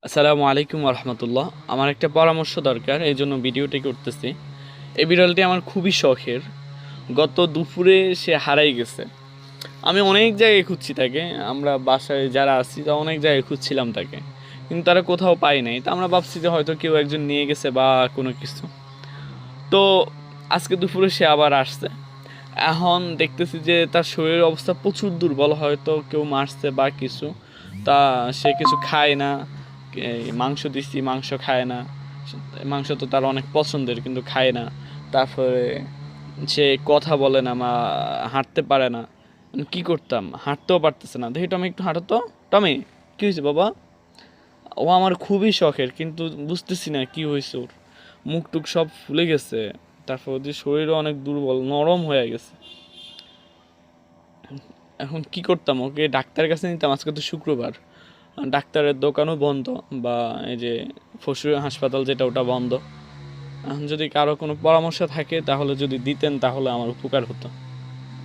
আসসালামু আলাইকুম রহমতুল্লাহ। আমার একটা পরামর্শ দরকার, এই জন্য ভিডিওটি করতেছি। এই বিড়ালটি আমার খুবই শখের। গত দুপুরে সে হারাই গেছে। আমি অনেক জায়গায় খুঁজছি তাকে, আমরা বাসায় যারা আছি তা অনেক জায়গায় খুঁজছিলাম তাকে, কিন্তু তারা কোথাও পাই নাই। তা আমরা ভাবছি যে হয়তো কেউ একজন নিয়ে গেছে বা কোনো কিছু। তো আজকে দুপুরে সে আবার আসছে। এখন দেখতেছি যে তার শরীরের অবস্থা প্রচুর দুর্বল, হয়তো কেউ মারছে বা কিছু। তা সে কিছু খায় না। এই মাংস দিচ্ছি, মাংস খায় না। মাংস তো তার অনেক পছন্দের, কিন্তু খায় না। তারপরে সে কথা বলে না, হাঁটতে পারে না। কি করতাম, হাঁটতেও পারতেছে না। দেখি টমি একটু হাঁটো তো। টমি, কি হয়েছে বাবা? ও আমার খুবই শখের, কিন্তু বুঝতেছি না কি হয়েছে ওর। মুখ টুক সব ফুলে গেছে। তারপর ওদের শরীরও অনেক দুর্বল, নরম হয়ে গেছে। এখন কি করতাম, ওকে ডাক্তারের কাছে নিতাম। আজকে তো শুক্রবার, ডাক্তারের দোকানও বন্ধ, বা এই যে পশু হাসপাতাল যেটা, ওটা বন্ধ। এখন যদি কারো কোনো পরামর্শ থাকে তাহলে যদি দিতেন তাহলে আমার উপকার হতো।